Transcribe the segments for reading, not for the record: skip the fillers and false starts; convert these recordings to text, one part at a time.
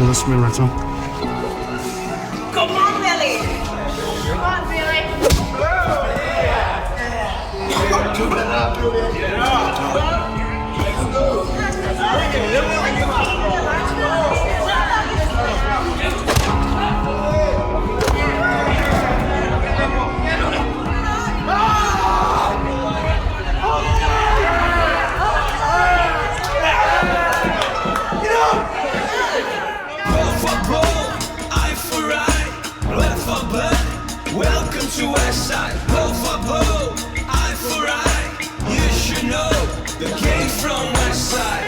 this me right now. Come on, Billy! Come on, Billy! Welcome to Westside, blow for blow, eye for eye. You should know the game from Westside.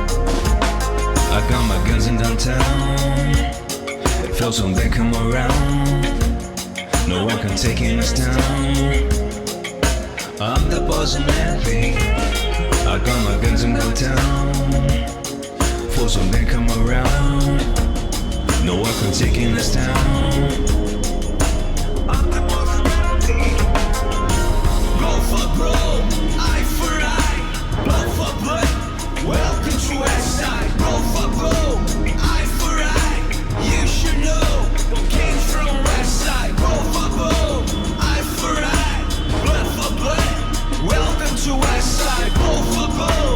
I got my guns in downtown. Felt some they come around. No one can take us down. I'm the boss man, babe. I got my guns in downtown. Force when they come around. No one can take us down. I'm the boss man, babe. Blow for blow, eye for eye, blood for blood. Welcome to Westside. Blow for blow, eye for eye. You should know the king from Westside. Blow for blow, eye for eye, blood for blood. Welcome to Westside. Blow for blow,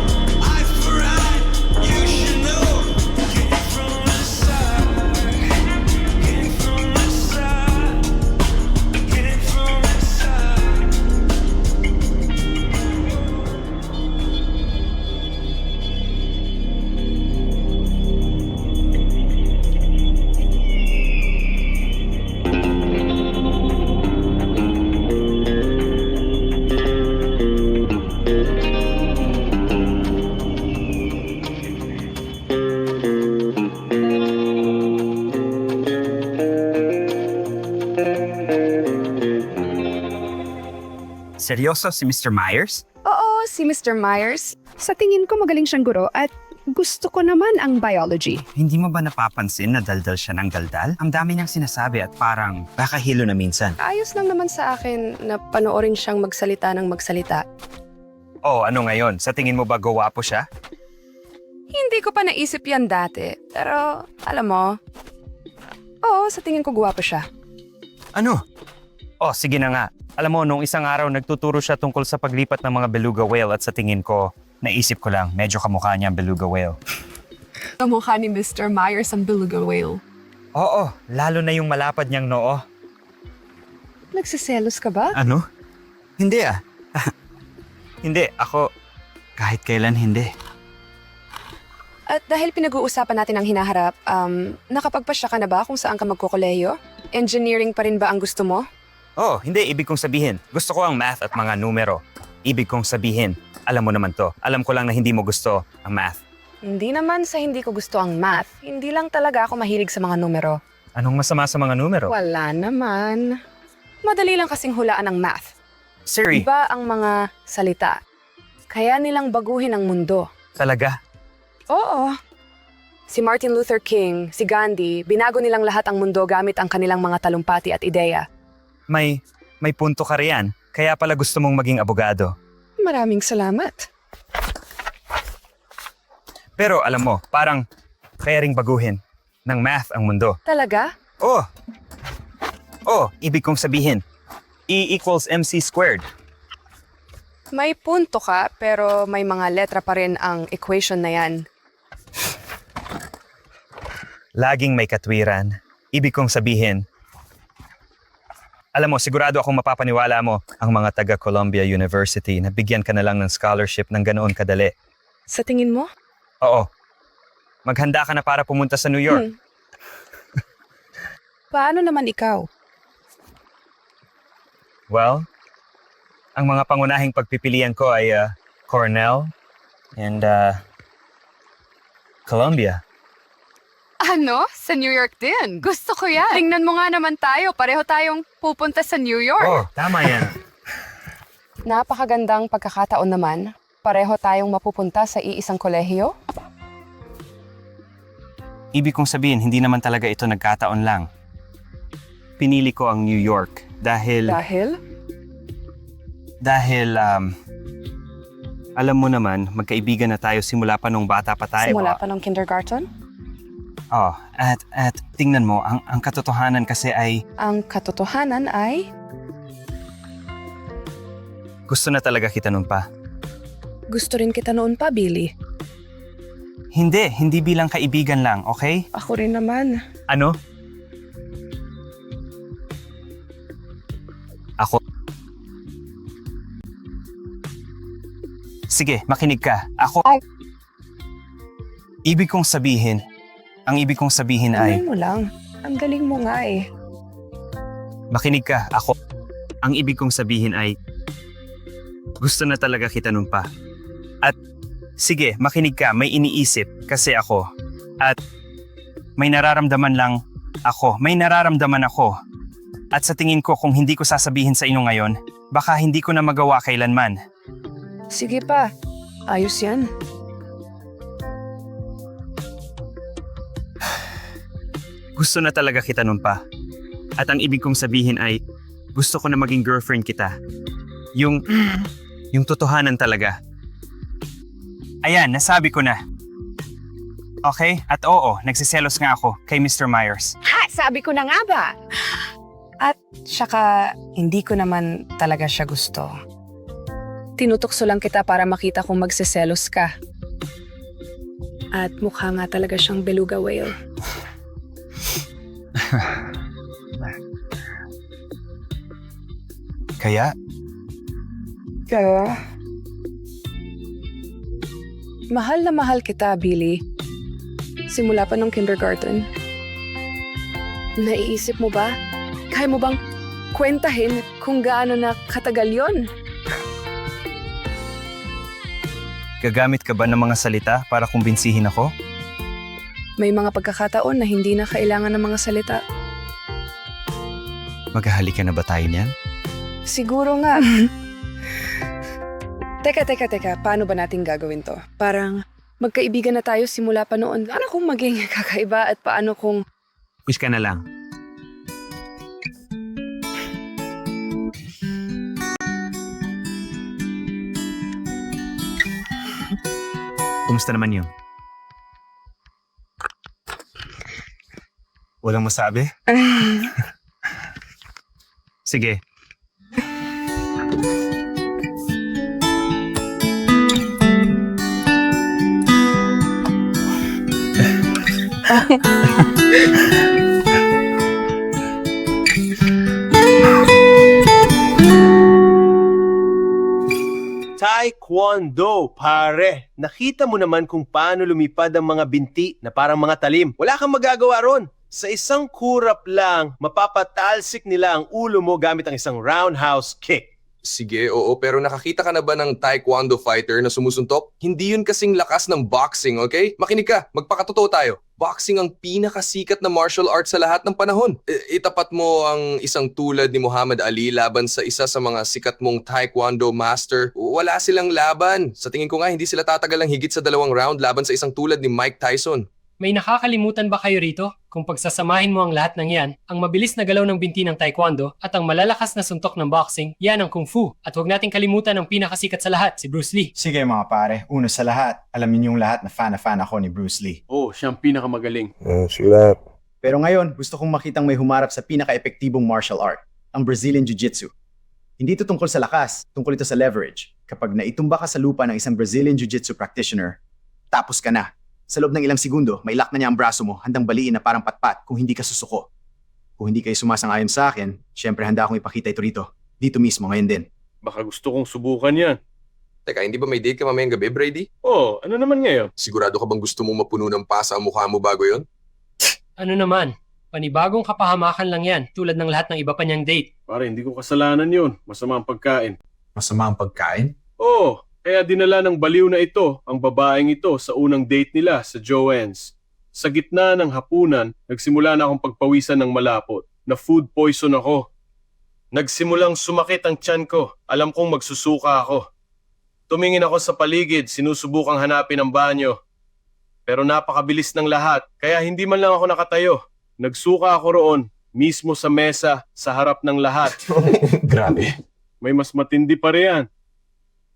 eye for eye. You should know. Get it from Westside. Get it from Westside. Get it from Westside. Seryoso si Mr. Myers? Oo, si Mr. Myers. Sa tingin ko magaling siyang guro at gusto ko naman ang biology. Hindi mo ba napapansin na daldal siya ng daldal? Ang dami niyang sinasabi at parang baka hilo na minsan. Ayos lang naman sa akin na panoorin siyang magsalita ng magsalita. Oh, ano ngayon? Sa tingin mo ba gwapo siya? Hindi ko pa naisip yan dati. Pero, alam mo, oo, sa tingin ko guwapo siya. Ano? Oh, sige na nga. Alam mo, nung isang araw nagtuturo siya tungkol sa paglipat ng mga beluga whale at sa tingin ko, naisip ko lang, medyo kamukha niya ang beluga whale. Kamukha ni Mr. Myers ang beluga whale. Oo, lalo na yung malapad niyang noo. Nagsiselos ka ba? Ano? Hindi ah. Hindi, ako kahit kailan hindi. At dahil pinag-uusapan natin ang hinaharap, nakapagpasya ka na ba kung saan ka magkukolehiyo? Engineering pa rin ba ang gusto mo? Oh, hindi. Ibig kong sabihin, gusto ko ang math at mga numero. Ibig kong sabihin, alam mo naman to. Alam ko lang na hindi mo gusto ang math. Hindi naman sa hindi ko gusto ang math. Hindi lang talaga ako mahilig sa mga numero. Anong masama sa mga numero? Wala naman. Madali lang kasing hulaan ang math. Siri, Iba ang mga salita. Kaya nilang baguhin ang mundo. talaga? Oo. Si Martin Luther King, si Gandhi, binago nilang lahat ang mundo gamit ang kanilang mga talumpati at ideya. May punto ka riyan. Kaya pala gusto mong maging abogado. Maraming salamat. Pero alam mo, parang kaya ring baguhin ng math ang mundo. Talaga? Oh! Oh, ibig kong sabihin, E equals MC squared. May punto ka, pero may mga letra pa rin ang equation na yan. Laging may katwiran. Ibig kong sabihin, alam mo, sigurado akong mapapaniwala mo ang mga taga Columbia University na bigyan ka na lang ng scholarship ng ganoon kadali. Sa tingin mo? Oo. Maghanda ka na para pumunta sa New York. Paano naman ikaw? Well, ang mga pangunahing pagpipilian ko ay Cornell and Columbia. Ano? Sa New York din. Gusto ko yan. Tingnan mo nga naman tayo. Pareho tayong pupunta sa New York. Oh, tama yan. Napakagandang pagkakataon naman. Pareho tayong mapupunta sa iisang kolehiyo. Ibig kong sabihin, hindi naman talaga ito nagkataon lang. Pinili ko ang New York dahil Dahil? Dahil, alam mo naman, magkaibigan na tayo simula pa nung bata pa tayo. Simula pa ng kindergarten? Oh, at tingnan mo, ang katotohanan kasi ay Ang katotohanan ay gusto na talaga kita nun pa. gusto rin kita noon pa, Billy. Hindi bilang kaibigan lang, okay? Ako rin naman. Ano? Ako. Sige, makinig ka. Ako. Ang ibig kong sabihin ay, Tuloy mo lang. Ang galing mo nga eh. makinig ka. Ako. Ang ibig kong sabihin ay, gusto na talaga kita nun pa. At, sige, makinig ka. May iniisip kasi ako. At, may nararamdaman ako. At sa tingin ko kung hindi ko sasabihin sa inyo ngayon, baka hindi ko na magawa kailanman. Sige pa. Ayos yan. Gusto na talaga kita nun pa. At ang ibig kong sabihin ay, gusto ko na maging girlfriend kita. Yung totohanan talaga. Ayan, nasabi ko na. Okay? At oo, nagsiselos nga ako kay Mr. Myers. Ha! Sabi ko na nga ba? At saka, hindi ko naman talaga siya gusto. Tinutukso lang kita para makita kung magsiselos ka. At mukha nga talaga siyang beluga whale. Kaya, Kaya? Mahal na mahal kita, Billy. Simula pa nung kindergarten. Naiisip mo ba? Kaya mo bang kwentahin kung gaano na katagal yon? gagamit ka ba ng mga salita para kumbinsihin ako? May mga pagkakataon na hindi na kailangan ng mga salita. Maghahalikan na ba tayo niyan? Siguro nga. Teka. Paano ba natin gagawin to? Parang magkaibigan na tayo simula pa noon. Ano kung maging kakaiba at paano kung... Wish ka na lang. Kumusta naman yun? Walang masabi? Sige. Taekwondo, pare. Nakita mo naman kung paano lumipad ang mga binti na parang mga talim. Wala kang magagawa ron. Sa isang kurap lang, mapapatalsik nila ang ulo mo gamit ang isang roundhouse kick. Sige, oo, pero nakakita ka na ba ng taekwondo fighter na sumusuntok? Hindi yun kasing lakas ng boxing, okay? Makinig ka, magpakatotoo tayo. Boxing ang pinakasikat na martial art sa lahat ng panahon. Itapat mo ang isang tulad ni Muhammad Ali laban sa isa sa mga sikat mong taekwondo master. Wala silang laban. Sa tingin ko nga, hindi sila tatagal ng higit sa 2 round laban sa isang tulad ni Mike Tyson. May nakakalimutan ba kayo rito? Kung pagsasamahin mo ang lahat ng yan, ang mabilis na galaw ng binti ng taekwondo at ang malalakas na suntok ng boxing, yan ang kung fu. At huwag nating kalimutan ang pinakasikat sa lahat, si Bruce Lee. Sige mga pare, una sa lahat, alam ninyong lahat na fan ako ni Bruce Lee. Oh, siyang pinakamagaling. Pero ngayon, gusto kong makitang may humarap sa pinaka-epektibong martial art, ang Brazilian Jiu-Jitsu. Hindi ito tungkol sa lakas, tungkol ito sa leverage. Kapag naitumba ka sa lupa ng isang Brazilian Jiu-Jitsu practitioner, tapos ka na. Sa loob ng ilang segundo, may lock na niya ang braso mo, handang baliin na parang patpat kung hindi ka susuko. Kung hindi kayo sumasang-ayon sa akin, syempre handa akong ipakita ito rito. Dito mismo, ngayon din. Baka gusto kong subukan yan. Teka, hindi ba may date ka mamayang gabi, Brady? Oh, ano naman ngayon? Sigurado ka bang gusto mong mapuno ng pasa ang mukha mo bago yon? Ano naman? Panibagong kapahamakan lang yan, tulad ng lahat ng iba pa niyang date. Pare, hindi ko kasalanan yun. Masama ang pagkain. Masama ang pagkain? Oh, kaya dinala ng baliw na ito ang babaeng ito sa unang date nila sa Joanne's. Sa gitna ng hapunan, nagsimula na akong pagpawisan ng malapot. Na food poison ako. Nagsimulang sumakit ang tiyan ko. Alam kong magsusuka ako. Tumingin ako sa paligid, sinusubukang hanapin ang banyo. Pero napakabilis ng lahat, kaya hindi man lang ako nakatayo. Nagsuka ako roon, mismo sa mesa, sa harap ng lahat. Grabe. may mas matindi pa riyan.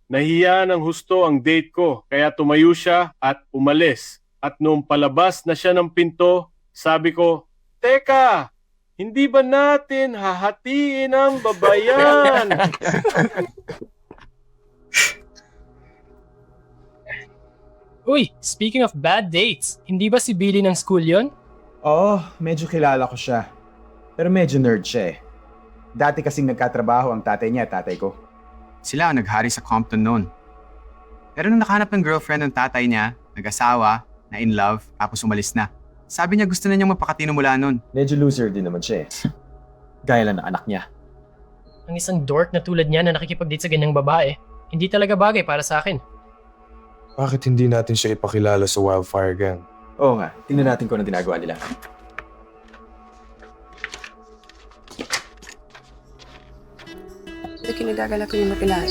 Nahiya ng husto ang date ko, kaya tumayo siya at umalis. At noong palabas na siya ng pinto, sabi ko, "Teka, hindi ba natin hahatiin ang babayan?" Uy, speaking of bad dates, hindi ba si Billy ng school yon? Oo, medyo kilala ko siya. Pero medyo nerd siya eh. Dati kasing nagkatrabaho ang tatay niya at tatay ko. Sila ang naghari sa Compton noon. Pero nung nakahanap ng girlfriend ng tatay niya, nag-asawa, na in love, tapos umalis na. Sabi niya gusto na niyang magpakatino mula noon. Medyo loser din naman siya eh. Gaya lang ng anak niya. Ang isang dork na tulad niya na nakikipag-date sa ganyang babae, hindi talaga bagay para sa akin. Bakit hindi natin siya ipakilala sa Wildfire Gang? Oo nga, tingnan natin kung ano ginagawa nila. Ito kinagagala ko yung mapilahan.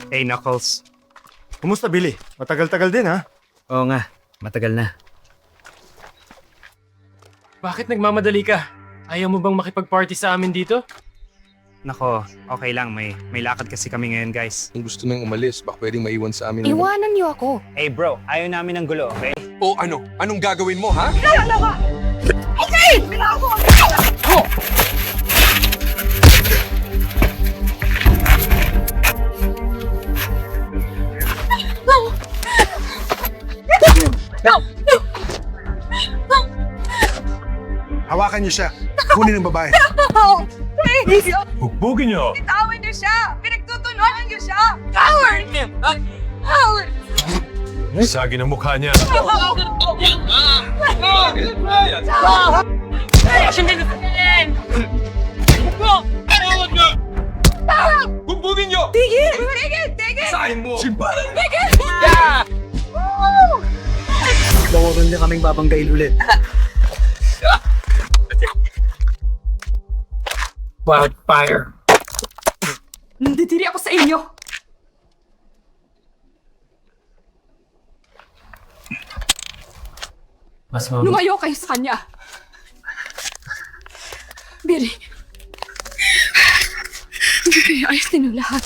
Hey, Knuckles. Kumusta, Billy? Matagal-tagal din, ha? Oo nga, matagal na. Bakit nagmamadali ka? Ayaw mo bang makipag-party sa amin dito? Nako, okay lang. May lakad kasi kami ngayon, guys. Kung gusto nang umalis, baka pwedeng maiwan sa amin. Iwanan niyo ako. Hey bro, ayaw namin ng gulo, okay? O ano? Anong gagawin mo, ha? Hawakan niyo siya. Kunin ang babae. Please! Hugbugin niyo. Bitawan niyo siya! Pinagtutunuan niyo siya! Coward! Coward! Sagi ng mukha niya. Bugbugin niyo! Tigil! Tigil! Tigil! Sahin mo! Tigil! Lawagan niya kaming babanggain ulit. Wildfire. Nanditiri ako sa inyo! Mas Lumayo kayo sa kanya! Billy! Hindi kayo ayos din ang lahat.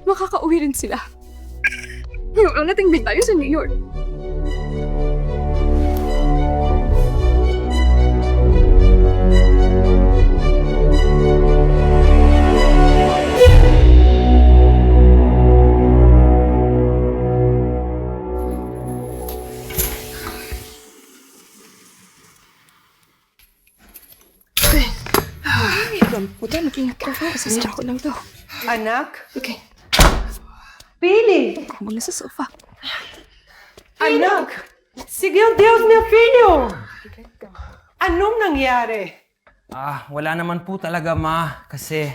Makakauwi rin sila. Ngayon nating tayo sa New York. Puta, mag-ingat ka. Kasasya ko lang to. Anak? Okay, Billy! muna sa sofa. Anak! Sige ang Diyos niya, Filyo! Anong nangyari? Wala naman po talaga, Ma. Kasi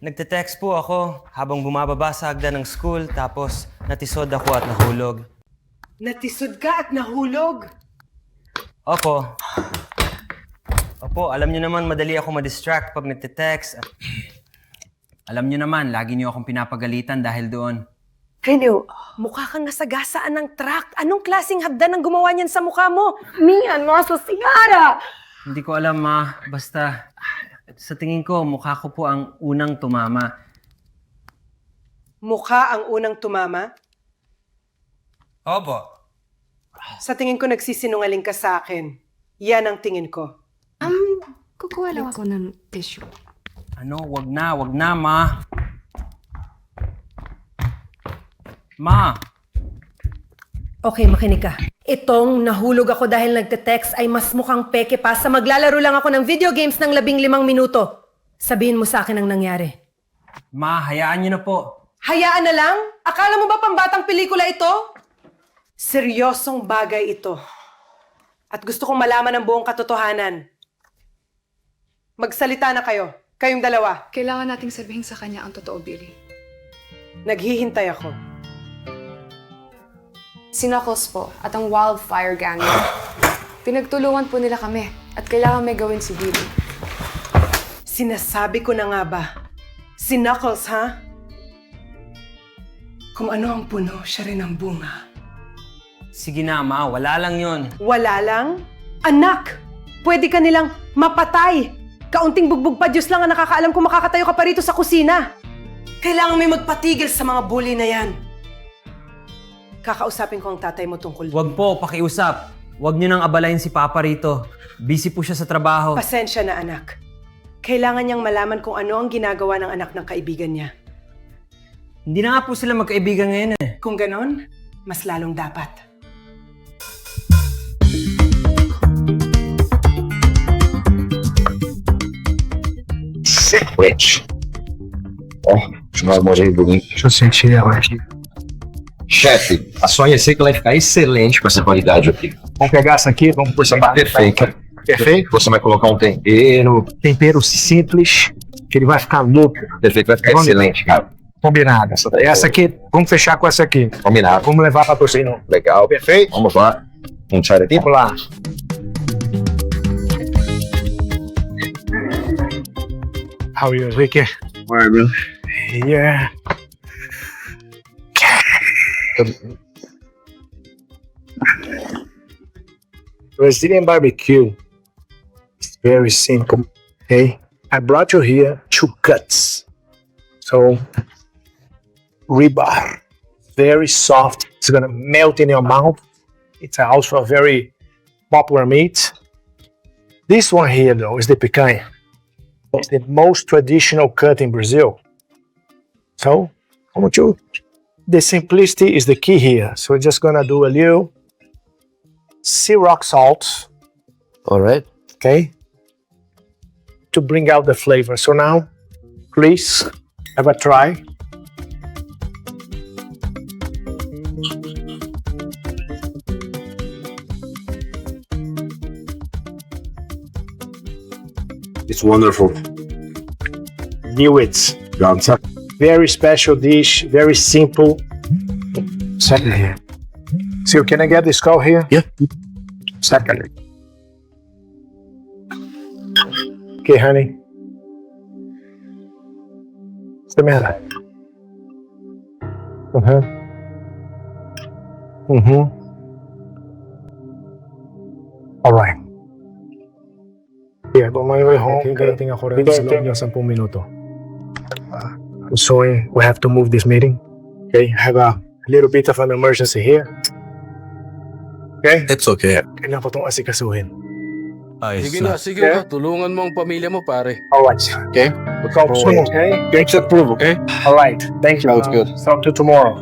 nagte-text po ako habang bumababa sa hagdan ng school, tapos natisod ako at nahulog. Natisod ka at nahulog? Opo. Opo, alam niyo naman madali ako ma-distract pag nagte-text. Alam niyo naman, lagi niyo akong pinapagalitan dahil doon. Filyo, mukha kang nasagasaan ng truck. Anong klaseng hagdan ang gumawa niyan sa mukha mo? Mian, mga sigara! Hindi ko alam, Ma. Basta, sa tingin ko, mukha ko po ang unang tumama. Mukha ang unang tumama? Opo. Sa tingin ko nagsisinungaling ka sa akin. Yan ang tingin ko. Kukuha lang ako ng tissue. Ano? Wag na, Ma. Ma! Okay, makinig ka. Itong nahulog ako dahil nagte-text ay mas mukhang peke pa sa maglalaro lang ako ng video games ng 15 minuto. Sabihin mo sa akin ang nangyari. Ma, hayaan niyo na po. Hayaan na lang? Akala mo ba pambatang pelikula ito? Seryosong bagay ito. At gusto kong malaman ang buong katotohanan. Magsalita na kayo. Kayong dalawa. Kailangan nating sabihin sa kanya ang totoo, Billy. Naghihintay ako. Si Knuckles po at ang Wildfire Gang. Pinagtulungan po nila kami at kailangan may gawin si Billy. Sinasabi ko na nga ba? Si Knuckles, ha? Kung ano ang puno, siya rin ang bunga. Sige na, Ma. Wala lang yon. Wala lang? Anak! Pwede ka nilang mapatay! Kaunting bugbog pa Diyos lang ang nakakaalam kung makakatayo ka pa rito sa kusina. Kailangan may magpatigil sa mga bully na yan. Kakausapin ko ang tatay mo tungkol. Wag po, pakiusap. Wag niyo nang abalayin si Papa rito. Busy po siya sa trabaho. Pasensya na, anak. Kailangan niyang malaman kung ano ang ginagawa ng anak ng kaibigan niya. Hindi na nga po sila magkaibigan ngayon eh. Kung ganon, mas lalong dapat. Rich. Ó, chamar as mãos aí, Buguinho. Deixa eu sentir ela aqui. Chefe, a Sônia sei que vai ficar excelente com essa qualidade aqui. Vamos pegar essa aqui, vamos por cima. Perfeito. Perfeito? Você vai colocar um tempero. Tempero simples, que ele vai ficar louco. Perfeito, vai ficar excelente, cara. Combinado. Essa aqui, vamos fechar com essa aqui. Combinado. Vamos levar pra torcida. Legal. Perfeito? Vamos lá. Vamos sair daqui? Vamos lá. How are you, Ricky? Alright, bro. Yeah. Brazilian barbecue. It's very simple. Okay, I brought you here 2 cuts. So, ribeye, very soft. It's gonna melt in your mouth. It's also a very popular meat. This one here, though, is the picanha. It's the most traditional cut in Brazil. So, the simplicity is the key here. So we're just gonna do a little sea rock salt. All right. Okay. To bring out the flavor. So now, please have a try. It's wonderful. Knew it. Very special dish, very simple. Second here. So can I get this call here? Yeah. Second. Okay, honey. What's the matter? All right. Yeah, on my way home. Gating ako rin sa loob ng 10 minuto. So we have to move this meeting. Okay, have a little bit of an emergency here. Okay? It's okay. Kailangan ko itong asikasuhin. Sige na, sige na. Tulungan mo ang pamilya mo, pare. Alright. Okay? We'll talk soon, okay? Thanks approve, okay? Alright. Thank you. Sounds good. Talk to you tomorrow.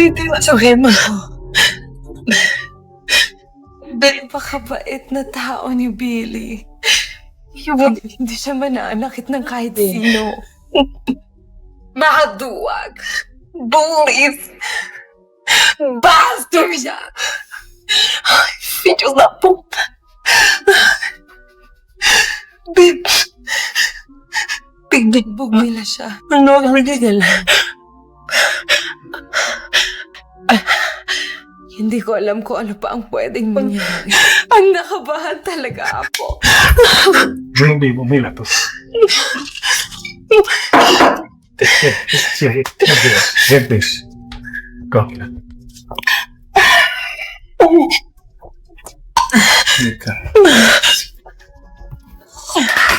Hindi masawin mo. Napakabait na tao ni Billy. Hindi siya mananakit ng kahit sino. Makaduwag. Bullies. Bastard siya. Video na po. Pignagbog nila siya. Ano ang nila? Hindi ko alam kung ano pa ang pwedeng mangyari. Ang nakabahan talaga ako. Bring me, bumila to. Get this. Go.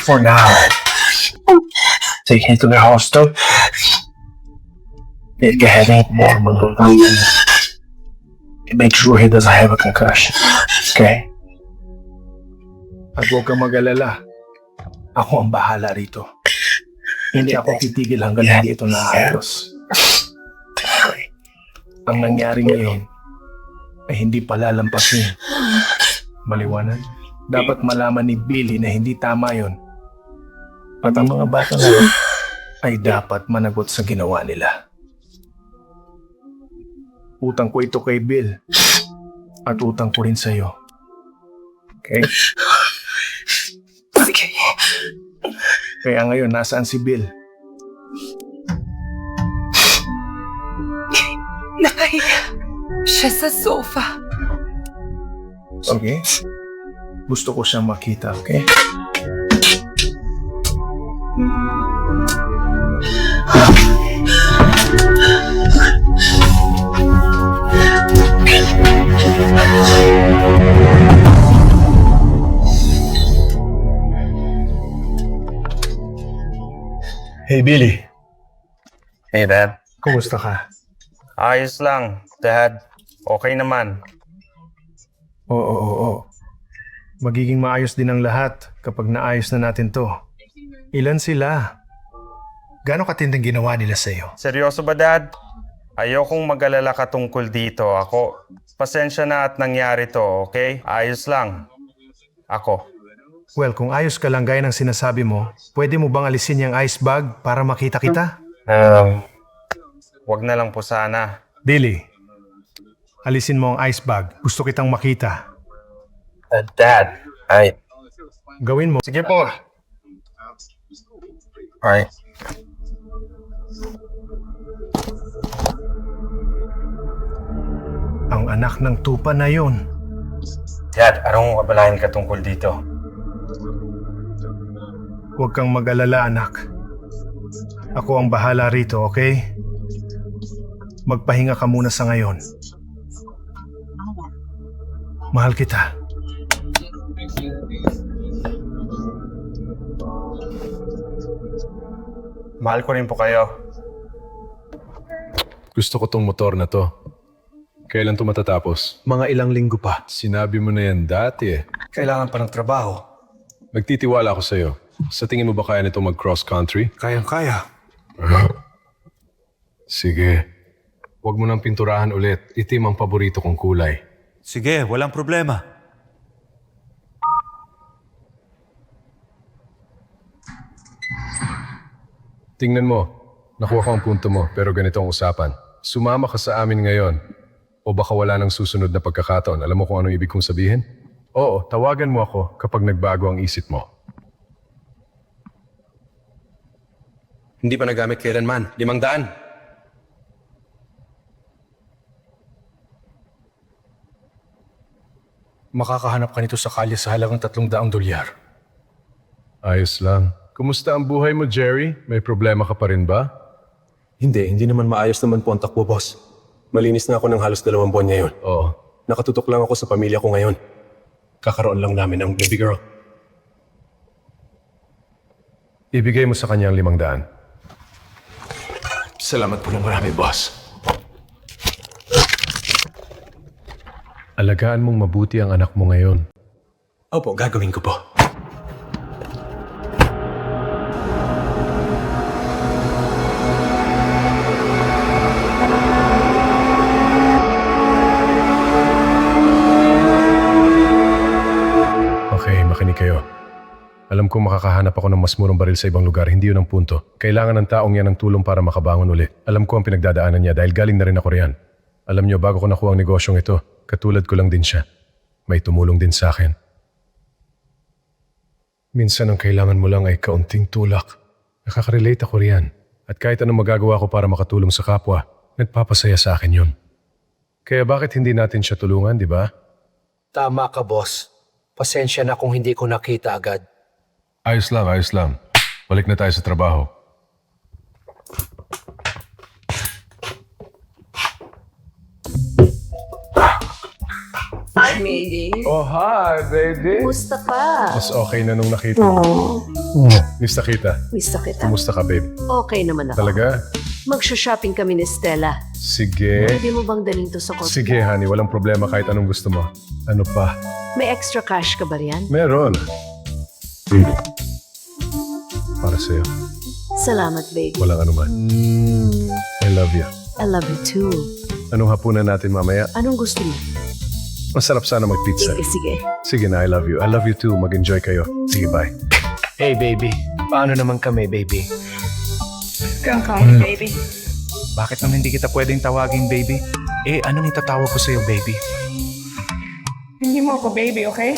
For now, take him to the hostel. Get ahead and make sure he doesn't have a concussion. Okay? At huwag kang mag-alala. Ako ang bahala rito. Hindi ako titigil hanggang hindi ito naayos. Ang nangyari ngayon ay hindi palalampasin. Maliwanag? Dapat malaman ni Billy na hindi tama yon. At ang mga bata ngayon ay dapat managot sa ginawa nila. Utang ko ito kay Bill. At utang ko rin sa'yo. Okay? Kaya ngayon, nasaan si Bill? Nay, siya sa sofa. Okay? Gusto ko siyang makita, okay? Hey, Billy. Hey, Dad. Kumusta ka? Ayos lang, Dad. Okay naman. Oo. Magiging maayos din ang lahat kapag naayos na natin to. Ilan sila? Gaano katinding ginawa nila sa'yo? Seryoso ba, Dad? Ayokong mag-alala ka tungkol dito. Ako, pasensya na at nangyari to, okay? Ayos lang. Ako. Well, kung ayos ka lang gaya ng sinasabi mo, pwede mo bang alisin yung ice bag para makita kita? Wag na lang po sana. Billy, alisin mo ang ice bag. Gusto kitang makita. Dad, Gawin mo. sige po. Alright. Ang anak ng tupa na yun. Dad, anong kabalahin ka tungkol dito? Huwag kang mag-alala, anak. Ako ang bahala rito, okay? Magpahinga ka muna sa ngayon. Mahal kita. Mahal ko rin po kayo. Gusto ko tong motor na to. Kailan to matatapos? Mga ilang linggo pa. Sinabi mo na yan dati eh. Kailangan pa ng trabaho. Nagtitiwala ako sa'yo. Sa tingin mo ba kaya nito mag-cross country? Kayang-kaya. Sige. Huwag mo nang pinturahan ulit. Itim ang paborito kong kulay. Sige, walang problema. Tingnan mo. Nakuha ko ang punto mo, pero ganito ang usapan. Sumama ka sa amin ngayon. O baka wala nang susunod na pagkakataon. Alam mo kung anong ibig kong sabihin? Oo, tawagan mo ako kapag nagbago ang isip mo. Hindi pa nagamit kailanman. 500. Makakahanap ka nito sa kalye sa halagang $300. Ayos lang. Kumusta ang buhay mo, Jerry? May problema ka pa rin ba? Hindi naman maayos naman po ang takbo, boss. Malinis na ako ng halos 2 buwan ngayon. Oo. Nakatutok lang ako sa pamilya ko ngayon. Kakaroon lang namin ng baby girl. Ibigay mo sa kanya ang 500. Salamat po ng marami, boss. Alagaan mong mabuti ang anak mo ngayon. Opo, gagawin ko po. Okay, makinig kayo. Alam kong makakahanap ako ng mas murang baril sa ibang lugar, hindi yun ang punto. Kailangan ng taong yan ng tulong para makabangon uli. Alam ko ang pinagdadaanan niya dahil galing na rin ako riyan. Alam niyo, bago ko nakuha ang negosyong ito, katulad ko lang din siya. May tumulong din sa akin. Minsan ang kailangan mo lang ay kaunting tulak. Nakaka-relate ako riyan. At kahit anong magagawa ko para makatulong sa kapwa, nagpapasaya sa akin yun. Kaya bakit hindi natin siya tulungan, di ba? Tama ka, boss. Pasensya na kung hindi ko nakita agad. Ayos lang, ayos lang. Balik na tayo sa trabaho. Hi, Miggy. Oh, hi, baby. Kumusta ka? Mas okay na nung nakita mo. Miss na kita. Miss na kita. Kumusta ka, babe? Okay naman ako. Talaga? Magsha-shopping kami ni Stella. Sige. Pwede mo bang dalhin to sa kotse? Sige, honey. Walang problema kahit anong gusto mo. Ano pa? May extra cash ka ba riyan? Meron. Para sa'yo. Salamat, babe. Walang anuman. I love you. I love you too. Anong hapunan natin mamaya? Anong gusto mo? Masarap sana mag-pizza. Sige, sige. Sige na, I love you. I love you too. Mag-enjoy kayo. Sige, bye. Hey, baby. Paano naman kami, baby? Don't call me baby. Bakit naman hindi kita pwedeng tawagin, baby? Anong itatawag ko sa'yo, baby? Hindi mo ako baby, okay?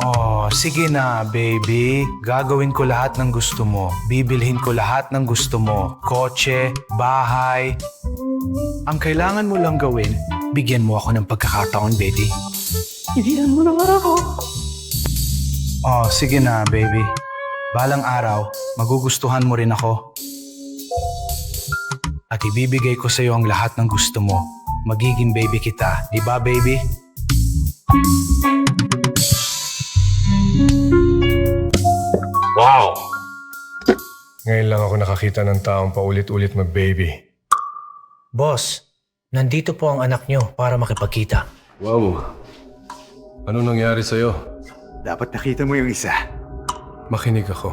Oh, sige na, baby. Gagawin ko lahat ng gusto mo. Bibilhin ko lahat ng gusto mo. Kotse, bahay. Ang kailangan mo lang gawin, bigyan mo ako ng pagkakataon, baby. Ibilan mo naman ako. Oh, sige na, baby. Balang araw, magugustuhan mo rin ako. At ibibigay ko sa'yo ang lahat ng gusto mo. Magiging baby kita. Di ba, baby? Wow! Ngayon lang ako nakakita ng taong paulit-ulit mag-baby. Boss, nandito po ang anak nyo para makipagkita. Wow! Ano nangyari sa'yo? Dapat nakita mo yung isa. Makinig ako.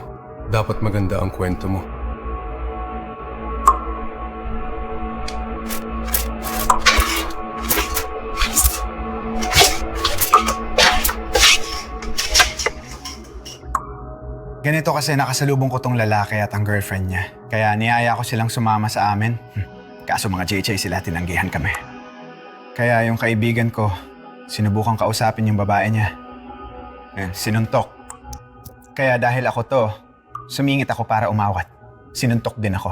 Dapat maganda ang kwento mo. Ganito kasi nakasalubong ko tong lalaki at ang girlfriend niya. Kaya niyaya ko silang sumama sa amin. Kaso mga JJ sila, tinanggihan kami. Kaya yung kaibigan ko, sinubukan kausapin yung babae niya. Sinuntok. Kaya dahil ako to, sumingit ako para umawat. Sinuntok din ako.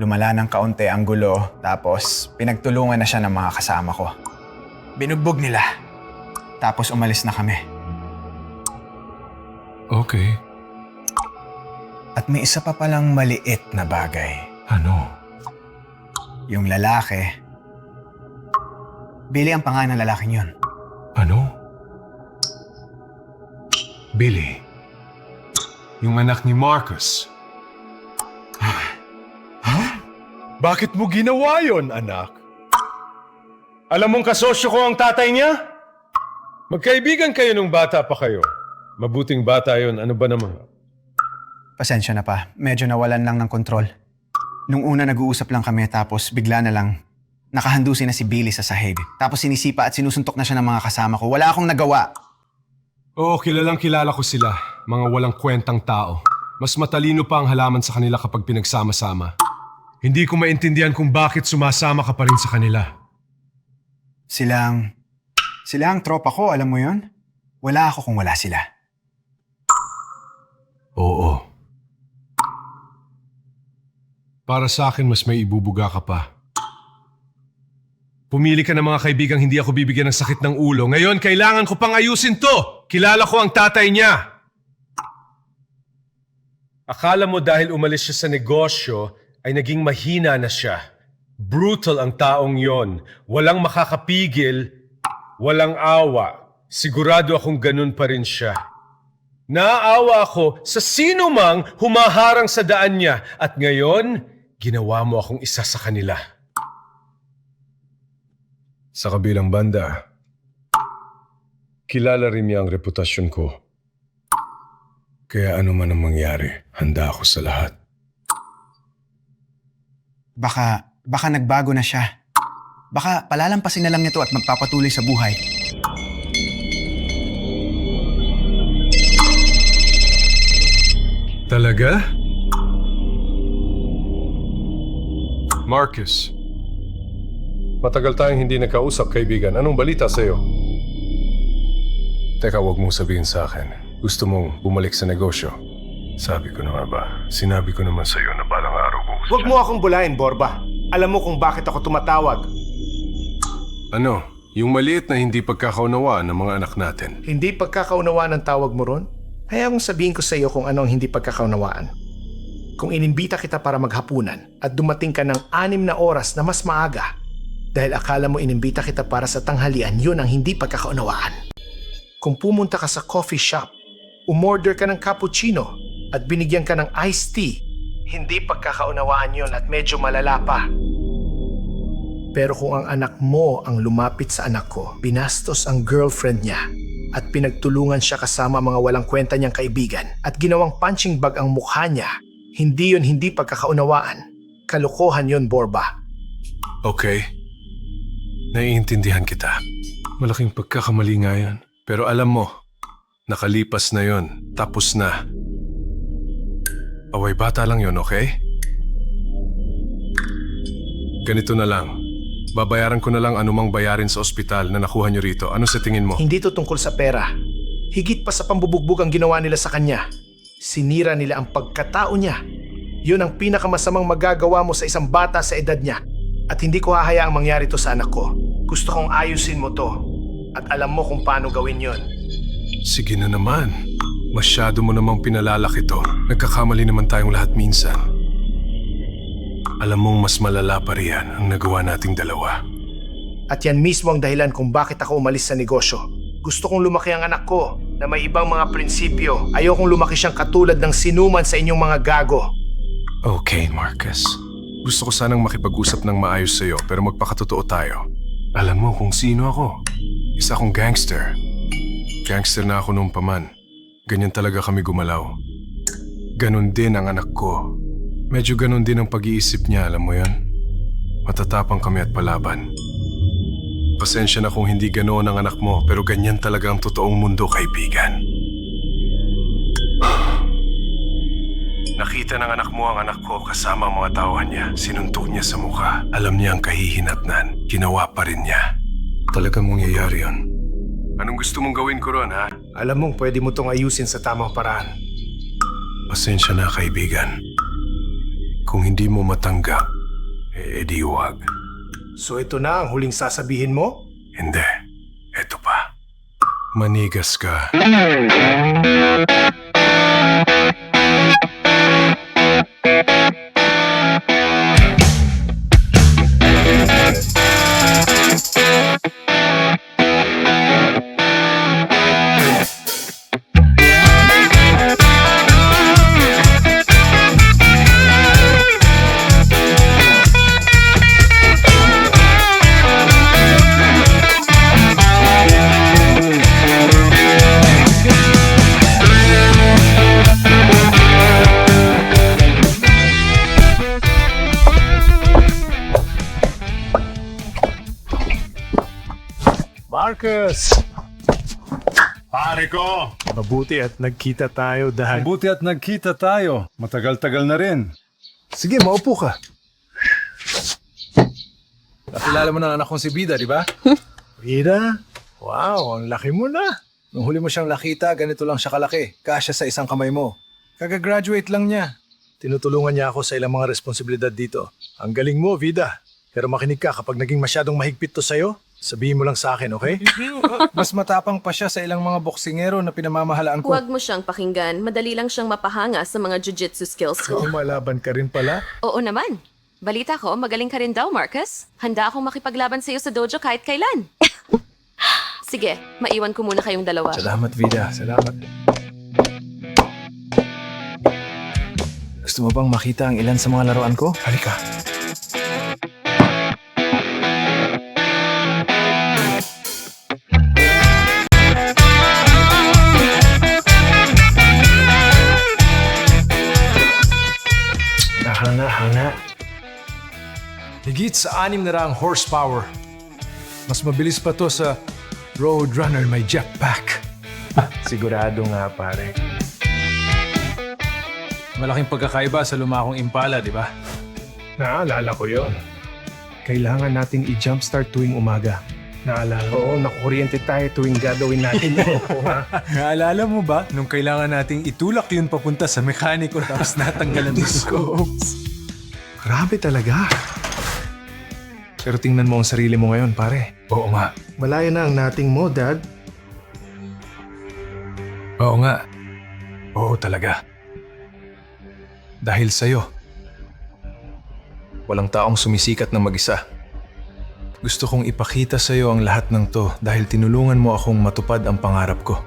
Lumala ng kaunti ang gulo, tapos pinagtulungan na siya ng mga kasama ko. Binugbog nila. Tapos umalis na kami. Okay. At may isa pa palang maliit na bagay. Ano? Yung lalaki. Billy ang pangalan ng lalaking yun. Ano? Billy. Yung anak ni Marcus. Bakit mo ginawa yon, anak? Alam mong kasosyo ko ang tatay niya? Magkaibigan kayo nung bata pa kayo. Mabuting bata yon, ano ba naman? Pasensya na pa. Medyo nawalan lang ng kontrol. Nung una nag-uusap lang kami tapos bigla na lang nakahandusin na si Billy sa sahig. Tapos sinisipa at sinusuntok na siya ng mga kasama ko. Wala akong nagawa. Oo, kilalang kilala ko sila. Mga walang kwentang tao. Mas matalino pa ang halaman sa kanila kapag pinagsama-sama. Hindi ko maintindihan kung bakit sumasama ka pa rin sa kanila. Sila ang tropa ko, alam mo yon? Wala ako kung wala sila. Oo. Para sa akin, mas may ibubuga ka pa. Pumili ka ng mga kaibigang hindi ako bibigyan ng sakit ng ulo. Ngayon, kailangan ko pang ayusin to! Kilala ko ang tatay niya! Akala mo dahil umalis siya sa negosyo, ay naging mahina na siya. Brutal ang taong yon. Walang makakapigil, walang awa. Sigurado akong ganun pa rin siya. Naaawa ako sa sino mang humaharang sa daan niya at ngayon, ginawa mo akong isa sa kanila. Sa kabilang banda, kilala rin niya ang reputasyon ko. Kaya ano man ang mangyari, handa ako sa lahat. Baka nagbago na siya. Baka palalampasin na lang niya to at magpapatuloy sa buhay. Talaga? Marcus. Matagal tayong hindi nagkausap, kaibigan. Anong balita sa'yo? Teka, huwag mong sabihin sa akin. Gusto mong bumalik sa negosyo. Sabi ko na nga ba? Sinabi ko naman sa'yo na balang araw ko. Huwag mo akong bulayin, Borba. Alam mo kung bakit ako tumatawag. Ano? Yung maliit na hindi pagkakaunawaan ng mga anak natin. Hindi pagkakaunawaan ang tawag mo ron? Kaya kung sabihin ko sa iyo kung ano ang hindi pagkakaunawaan. Kung inimbita kita para maghapunan at dumating ka ng 6 na oras na mas maaga dahil akala mo inimbita kita para sa tanghalian, yun ang hindi pagkakaunawaan. Kung pumunta ka sa coffee shop, umorder ka ng cappuccino at binigyan ka ng iced tea, hindi pagkakaunawaan yun at medyo malala pa. Pero kung ang anak mo ang lumapit sa anak ko, binastos ang girlfriend niya at pinagtulungan siya kasama mga walang kwenta niyang kaibigan at ginawang punching bag ang mukha niya, hindi yun hindi pagkakaunawaan. Kalokohan yun, Borba. Okay. Naiintindihan kita. Malaking pagkakamali nga yan. Pero alam mo, nakalipas na yon. Tapos na. Away, bata lang yon, okay? Ganito na lang. Babayaran ko na lang anumang bayarin sa ospital na nakuha nyo rito. Ano sa tingin mo? Hindi to tungkol sa pera. Higit pa sa pambubugbog ang ginawa nila sa kanya. Sinira nila ang pagkatao niya. Yun ang pinakamasamang magagawa mo sa isang bata sa edad niya. At hindi ko hahayaang mangyari to sa anak ko. Gusto kong ayusin mo to. At alam mo kung paano gawin yon. Sige na naman. Masyado mo namang pinalalaki to. Nagkakamali naman tayong lahat minsan. Alam mong mas malala pa riyan ang nagawa nating dalawa. At yan mismo ang dahilan kung bakit ako umalis sa negosyo. Gusto kong lumaki ang anak ko na may ibang mga prinsipyo. Ayokong lumaki siyang katulad ng sinuman sa inyong mga gago. Okay, Marcus. Gusto ko sanang makipag-usap ng maayos sa'yo pero magpakatotoo tayo. Alam mo kung sino ako. Isa akong gangster. Gangster na ako noong paman. Ganyan talaga kami gumalaw. Ganon din ang anak ko. Medyo ganon din ang pag-iisip niya, alam mo yan? Matatapang kami at palaban. Pasensya na kung hindi ganoon ang anak mo, pero ganyan talaga ang totoong mundo, kaibigan. Nakita ng anak mo ang anak ko kasama ang mga tauhan niya. Sinuntok niya sa mukha. Alam niya ang kahihinatnan. Ginawa pa rin niya. Talagang mangyayari yun. Anong gusto mong gawin ko ron, ha? Alam mong pwede mo tong ayusin sa tamang paraan. Pasensya na, kaibigan. Kung hindi mo matanggap, edi huwag. So ito na ang huling sasabihin mo? Hindi. Ito pa. Manigas ka. Marcus! Pare ko! Mabuti at nagkita tayo dahil... Mabuti at nagkita tayo. Matagal-tagal na rin. Sige, maupo ka. Nakilala mo ng anak kong si Bida, di ba? Vida? Wow, ang laki mo na. Nung huli mo siyang nakita, ganito lang siya kalaki. Kasya sa isang kamay mo. Kagagraduate lang niya. Tinutulungan niya ako sa ilang mga responsibilidad dito. Ang galing mo, Vida. Pero makinig ka, kapag naging masyadong mahigpit to sa'yo, sabihin mo lang sa akin, okay? Mas matapang pa siya sa ilang mga boksingero na pinamamahalaan ko. Huwag mo siyang pakinggan. Madali lang siyang mapahanga sa mga jiu-jitsu skills ko. Malaban ka rin pala. Oo naman. Balita ko, magaling ka rin daw, Marcus. Handa akong makipaglaban sa iyo sa dojo kahit kailan. Sige, maiwan ko muna kayong dalawa. Salamat, Vida. Salamat. Gusto mo bang makita ang ilan sa mga laruan ko? Halika. Hanga. Higit sa 6 na raang horsepower. Mas mabilis pa to sa Roadrunner may jetpack. Sigurado nga, pare. Malaking pagkakaiba sa lumakong Impala, di ba? Naalala ko yon. Kailangan nating i-jumpstart tuwing umaga. Naalala ko. Oo, nakukuryente tayo tuwing gagawin natin yun. Naalala mo ba nung kailangan nating itulak yun papunta sa mekaniko tapos natanggalan ng scopes? Grabe talaga. Pero tingnan mo ang sarili mo ngayon, pare. Oo nga. Malaya na ang nating mo, Dad. Oo nga. Oo talaga. Dahil sa'yo. Walang taong sumisikat na mag-isa. Gusto kong ipakita sa'yo ang lahat ng to dahil tinulungan mo akong matupad ang pangarap ko.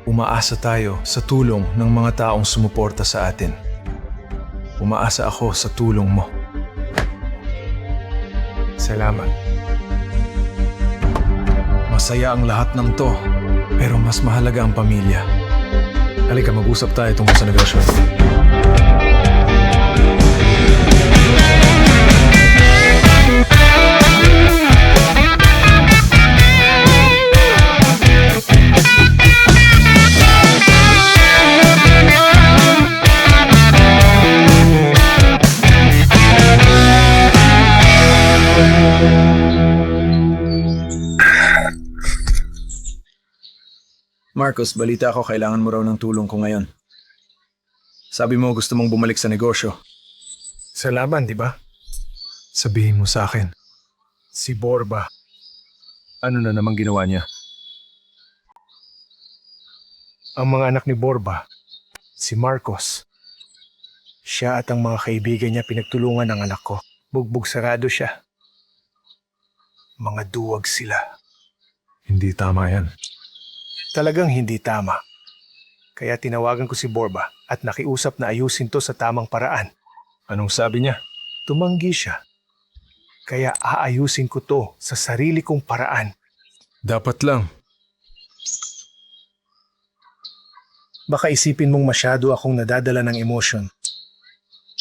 Umaasa tayo sa tulong ng mga taong sumuporta sa atin. Umaasa ako sa tulong mo. Salamat. Masaya ang lahat ng to, pero mas mahalaga ang pamilya. Halika, mag-usap tayo tungkol sa negosyo. Marcos, balita ako kailangan mo raw ng tulong ko ngayon. Sabi mo gusto mong bumalik sa negosyo. Sa laban, di ba? Sabihin mo sa akin, si Borba, Ano na namang ginawa niya? ang mga anak ni Borba, si Marcos, siya at ang mga kaibigan niya pinagtulungan ng anak ko. Bugbog sarado siya. Mga duwag sila. Hindi tama yan. Talagang hindi tama. Kaya tinawagan ko si Borba at nakiusap na ayusin to sa tamang paraan. Anong sabi niya? Tumanggi siya. Kaya aayusin ko to sa sarili kong paraan. Dapat lang. Baka isipin mong masyado akong nadadala ng emosyon.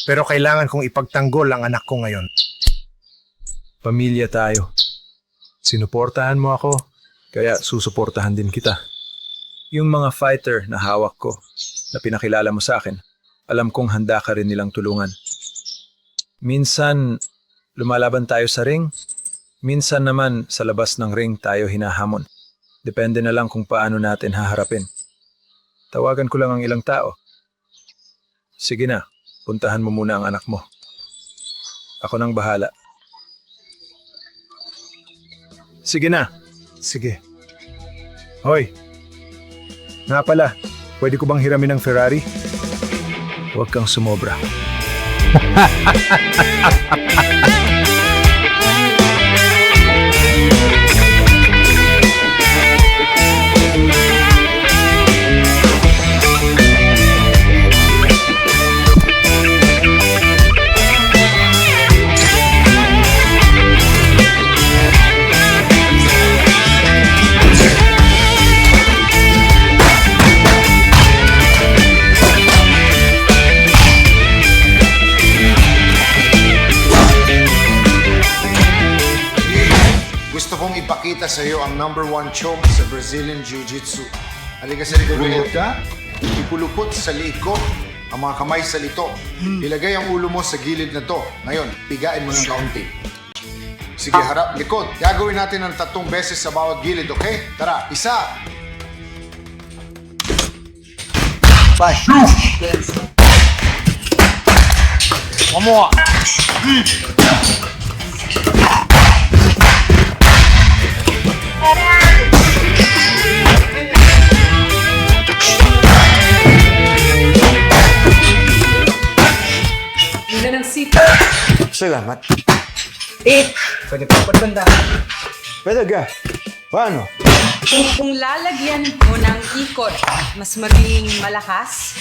Pero kailangan kong ipagtanggol ang anak ko ngayon. Pamilya tayo. Sinuportahan mo ako, kaya susuportahan din kita. Yung mga fighter na hawak ko, na pinakilala mo sa akin, alam kong handa ka rin nilang tulungan. Minsan, lumalaban tayo sa ring. Minsan naman, sa labas ng ring tayo hinahamon. Depende na lang kung paano natin haharapin. Tawagan ko lang ang ilang tao. Sige na, puntahan mo muna ang anak mo. Ako nang bahala. Sige na. Sige. Hoy. Nga pala, pwede ko bang hiramin ng Ferrari? Huwag kang sumobra. Gusto kong ipakita sa iyo ang #1 choke sa Brazilian Jiu-Jitsu. Halika sa likod ka, ipulupot sa liig ko ang mga kamay sa lito. Ilagay ang ulo mo sa gilid na to. Ngayon, pigain mo ng kaunti. Sige, harap, likod. Gagawin natin ng 3 beses sa bawat gilid, okay? Tara, 1. 5. One more. Hindi ng sito. Salamat. Pwede pa banda. Pwede ka. Paano? Kung lalagyan mo ng ikot, mas maging malakas.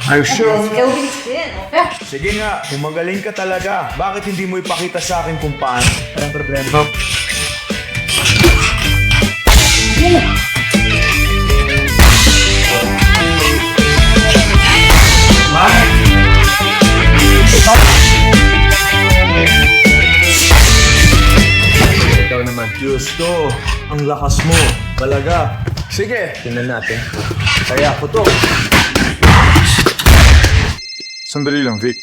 Are you sure? Gawin din, okay? Sige nga, kung magaling ka talaga, bakit hindi mo ipakita sa akin kung paano? Walang problema. Ikaw naman. Diyos ko, ang lakas mo. Talaga. Sige, tingnan natin. Kaya ko to. Sandali lang, Vic.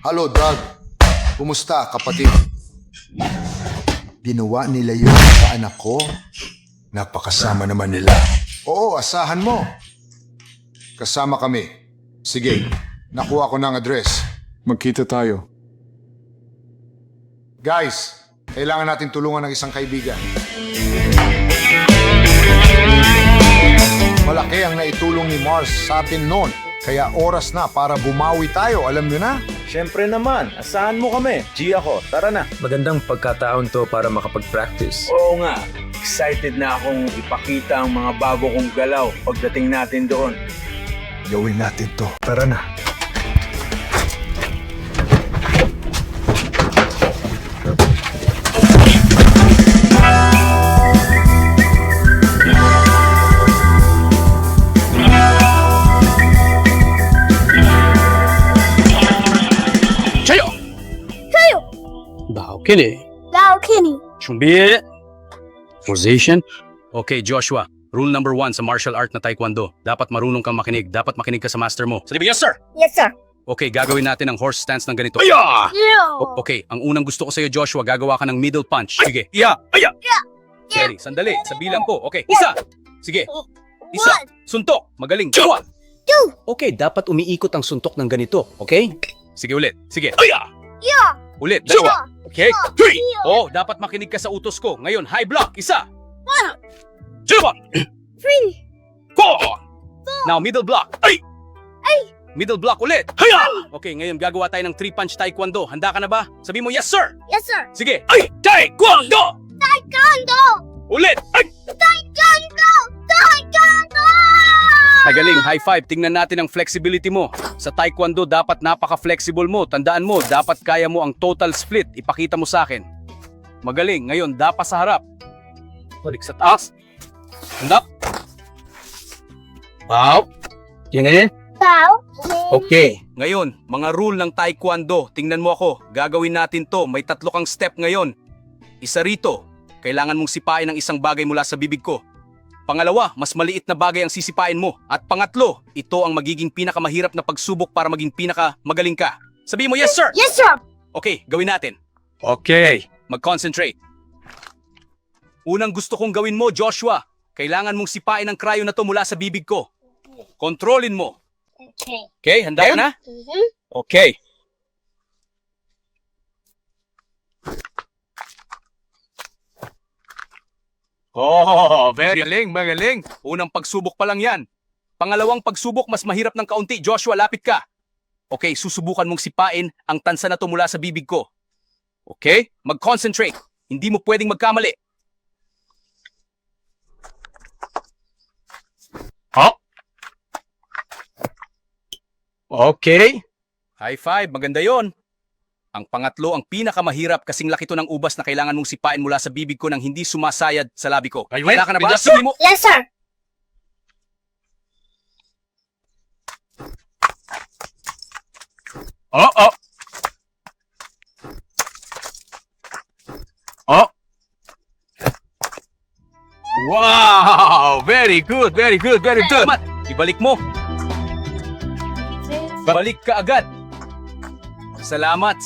Hello, Doug. Kumusta, kapatid? Ginawa nila yun sa anak ko? Napakasama naman nila. Oo, asahan mo. Kasama kami. Sige, nakuha ko ng address. Magkita tayo. Guys, kailangan natin tulungan ng isang kaibigan. Malaki ang naitulong ni Mars sa atin noon. Kaya oras na para bumawi tayo, alam nyo na? Siyempre naman, asahan mo kami. G ako, tara na. Magandang pagkataon to para makapag-practice. Oo nga, excited na akong ipakita ang mga bago kong galaw pagdating natin doon. Gawin natin to. Tara na. 나오케니. 준비. Position. Okay, Joshua. Rule number 1 sa martial art na taekwondo. Dapat marunong kang makinig. Dapat makinig ka sa master mo. Sabi, yes sir! Yes, sir. Okay, gagawin natin ang horse stance ng ganito. Yeah! Okay, ang unang gusto ko sa'yo, Joshua, gagawa ka ng middle punch. Sige. Yeah! Cherry, sandali. Sa bilang ko. Okay, isa. Sige. Isa. Suntok. Magaling. Dalawa. Okay, dapat umiikot ang suntok ng ganito. Okay? Sige ulit. Sige. Ulit. Dalawa. Okay. 3. Oh, dapat makinig ka sa utos ko. Ngayon, high block. Isa. 2. 4. Now, middle block. Ay! Middle block ulit. Okay, ngayon gagawa tayo ng 3-punch taekwondo. Handa ka na ba? Sabi mo, yes sir! Yes, sir. Sige. Ay! Taekwondo! Taekwondo! Ulit! Ay! Taekwondo! Taekwondo! Magaling, high five. Tingnan natin ang flexibility mo. Sa taekwondo, dapat napaka-flexible mo. Tandaan mo, dapat kaya mo ang total split. Ipakita mo sa akin. Magaling. Ngayon, dapa sa harap. Balik sa taas. Handa. Wow. Yan. Wow. Okay. Ngayon, mga rule ng taekwondo. Tingnan mo ako. Gagawin natin to. May 3 kang step ngayon. Isa rito. Kailangan mong sipain ang isang bagay mula sa bibig ko. Pangalawa, mas maliit na bagay ang sisipain mo. At pangatlo, ito ang magiging pinakamahirap na pagsubok para maging pinakamagaling ka. Sabihin mo, yes sir! Yes, sir. Okay, gawin natin. Okay. Mag-concentrate. Unang gusto kong gawin mo, Joshua. Kailangan mong sipain ang krayo na to mula sa bibig ko. Kontrolin mo. Okay. Okay, handa ka na? Okay. Oh, very magaling. Unang pagsubok pa lang yan. Pangalawang pagsubok, mas mahirap ng kaunti. Joshua, lapit ka. Okay, susubukan mong sipain ang tansa na to mula sa bibig ko. Okay? Mag-concentrate. Hindi mo pwedeng magkamali. Okay. High five, maganda yon. Ang pangatlo, ang pinakamahirap kasing laki to ng ubas na kailangan mong sipain mula sa bibig ko nang hindi sumasayad sa labi ko. Wala ka na ba? Sabi mo. Yes, sir. Oh. Wow! Very good. Ibalik mo. Balik ka agad. Salamat.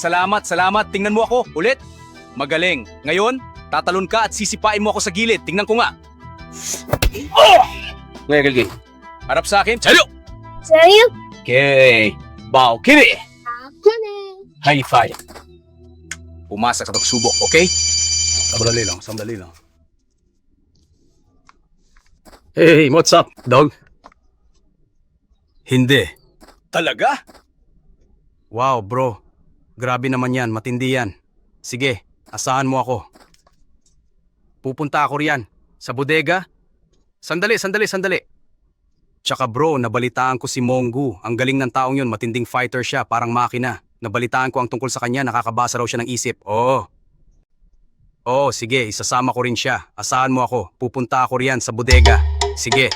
Tingnan mo ako. Ulit. Magaling. Ngayon, tatalon ka at sisipain mo ako sa gilid. Tingnan ko nga. Oh! Ngayon, harap sa akin. Sayo! Sayo? Okay. Bow, kiri. Kini. High five. Pumasok sa pagsubok, okay? Sandali lang. Hey, what's up, dog? Hindi. Talaga? Wow, bro. Grabe naman yan, matindi yan. Sige, asahan mo ako. Pupunta ako riyan. Sa bodega? Sandali. Tsaka bro, nabalitaan ko si Monggu. Ang galing ng taong yun, matinding fighter siya, parang makina. Nabalitaan ko ang tungkol sa kanya, nakakabasa raw siya ng isip. Oo, sige, isasama ko rin siya. Asahan mo ako, pupunta ako riyan sa bodega. Sige.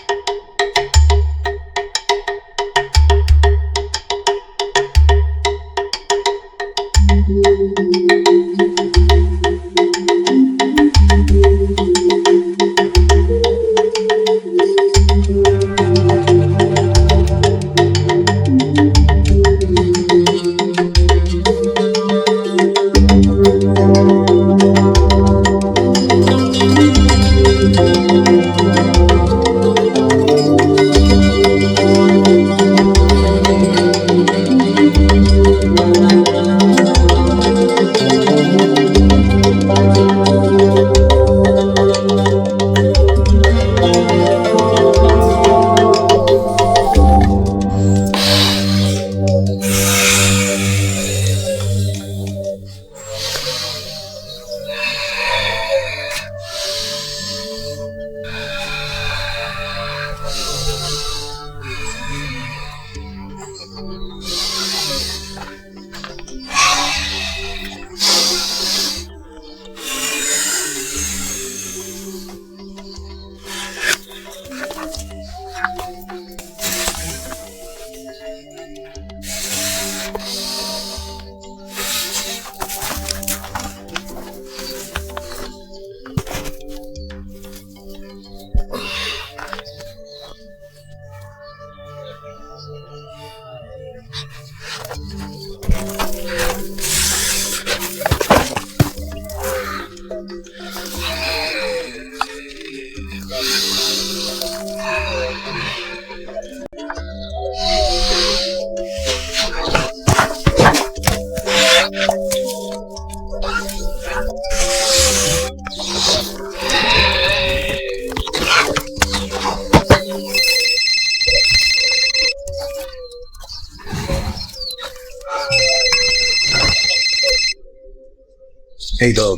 Hey dog.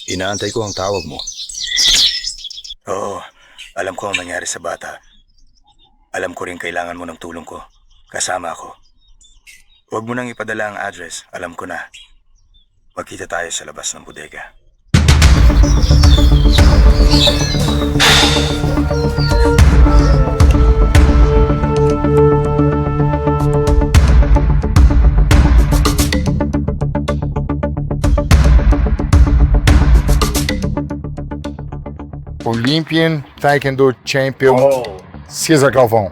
Inaantay ko ang tawag mo. Oo, alam ko ang nangyari sa bata. Alam ko rin kailangan mo ng tulong ko. Kasama ako. Huwag mo nang ipadala ang address. Alam ko na. Magkita tayo sa labas ng bodega. Olympian Taekwondo Champion Cesar Galvão.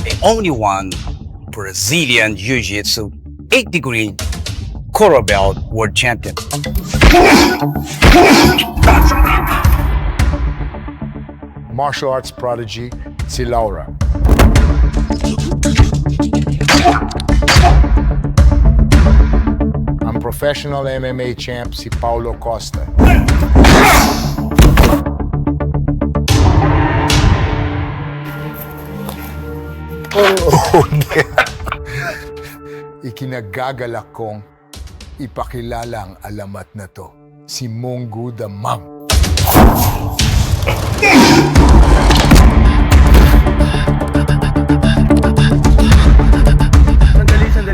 The only one Brazilian Jiu-Jitsu 8-degree Coral Belt World Champion. Martial arts prodigy si Laura. Ang professional MMA champ si Paulo Costa. Oh, Ikinagagalak kong ipakilala ang alamat na to, si Munggu the Monk.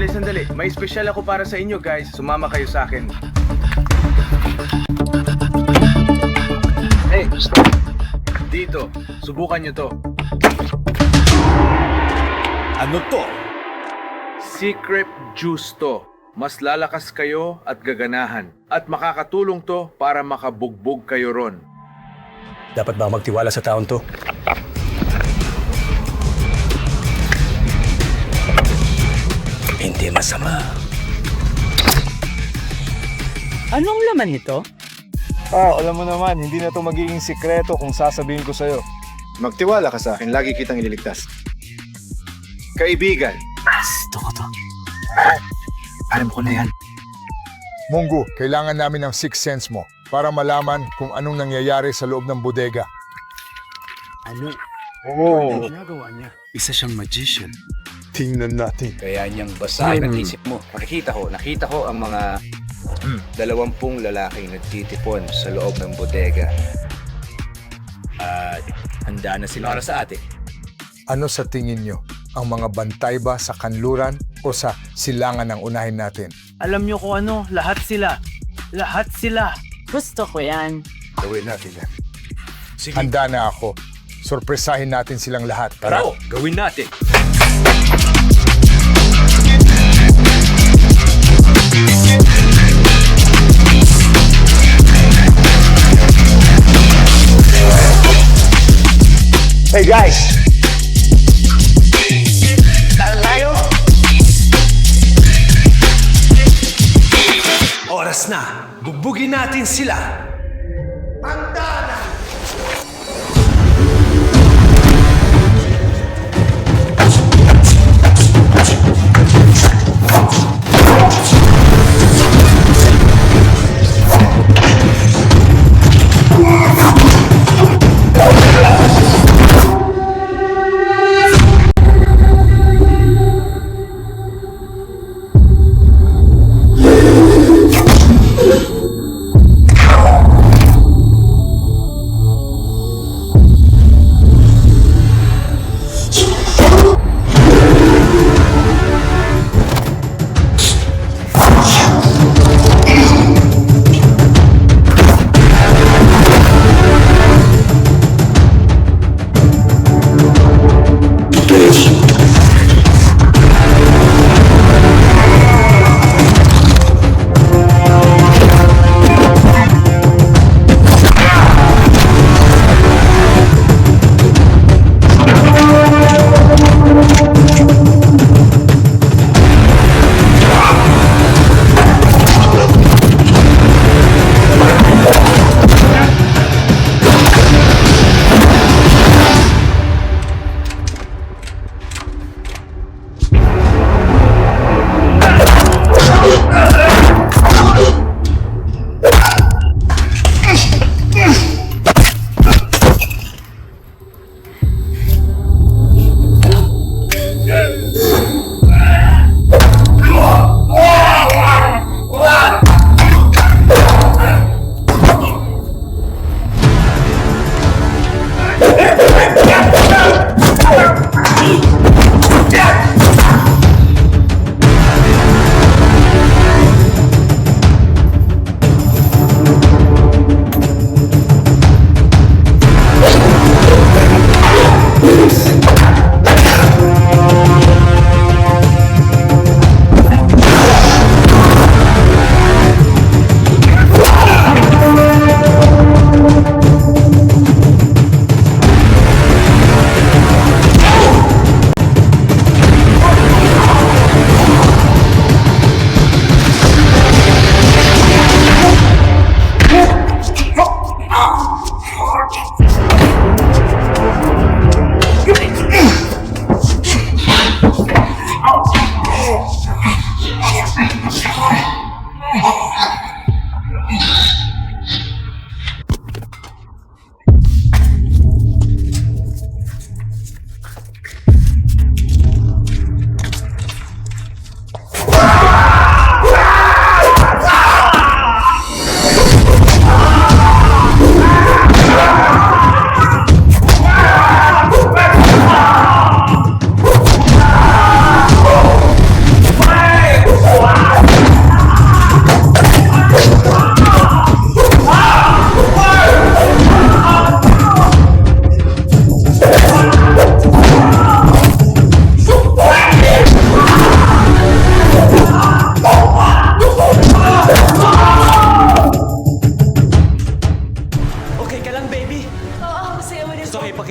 Sandali. May special ako para sa inyo, guys. Sumama kayo sa akin. Hey, dito. Subukan nyo to. Ano to? Secret juice to. Mas lalakas kayo at gaganahan. At makakatulong to para makabugbog kayo ron. Dapat ba magtiwala sa taon to? Hindi masama. Anong laman nito? Alam mo naman, hindi na to magiging sikreto kung sasabihin ko sa'yo. Magtiwala ka sa akin, lagi kitang ililigtas. Kaibigan. Gusto ko to. Alam ko na yan. Munggu, kailangan namin ng sixth sense mo para malaman kung anong nangyayari sa loob ng bodega. Ano? Oh, Ginagawa niya. Isa siyang magician. tingnan natin. Kaya niyang basahin ang isip mo. Nakita ko ang mga 20 lalaking nagtitipon sa loob ng bodega. At handa na sila para sa atin. Ano sa tingin nyo? Ang mga bantay ba sa kanluran o sa silangan ang unahin natin? Alam niyo kung ano, lahat sila. Lahat sila. Gusto ko yan. Gawin natin yan. Handa na ako. Sorpresahin natin silang lahat. Tara, gawin natin. Hey guys! Tayo! Oras na! Bugbugin natin sila! Handa na!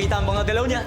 makita ang mga galaw niya.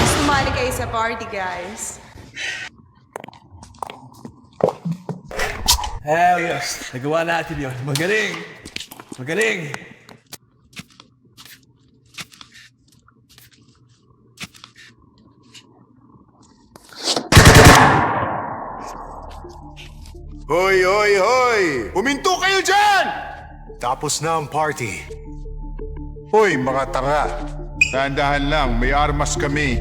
Sumali kayo sa party, guys. Hell yes. Nagawa natin yun. Magaling. Magaling. Hoy, hoy, hoy! Huminto kayo dyan! Tapos na ang party. Hoy, mga tanga. Dahan-dahan lang, may armas kami.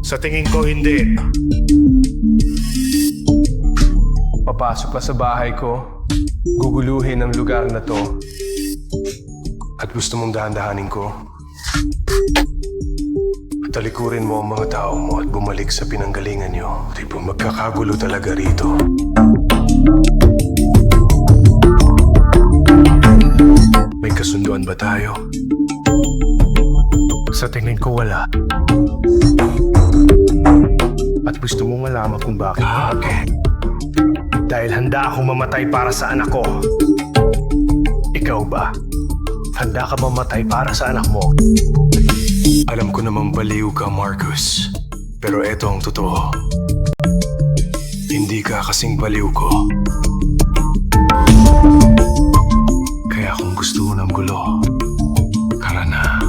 Sa tingin ko, hindi. Papasok ka sa bahay ko, guguluhin ang lugar na to. At gusto mong dahan-dahanin ko. At talikurin mo ang mga tao mo at bumalik sa pinanggalingan nyo. Tipo, magkakagulo talaga rito. May kasunduan ba tayo? Sa tingin ko, wala. At gusto mong malaman kung bakit. Okay. Dahil handa akong mamatay para sa anak ko. Ikaw ba? Handa ka mamatay para sa anak mo? Alam ko namang baliw ka, Marcus. Pero eto ang totoo. Hindi ka kasing baliw ko. Kaya kung gusto mo ng gulo, kara na.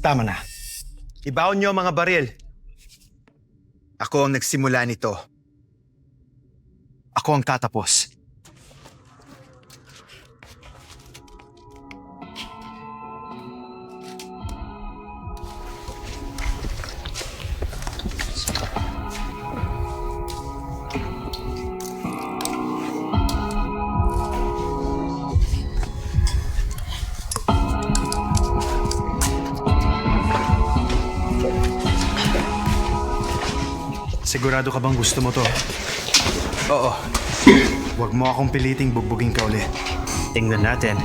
Tama na. Ibaon niyo ang mga baril. Ako ang nagsimula nito. Ako ang tatapos. Sigurado ka bang gusto mo to? Oo. Huwag mo akong piliting bugbugin ka ulit. Tingnan natin.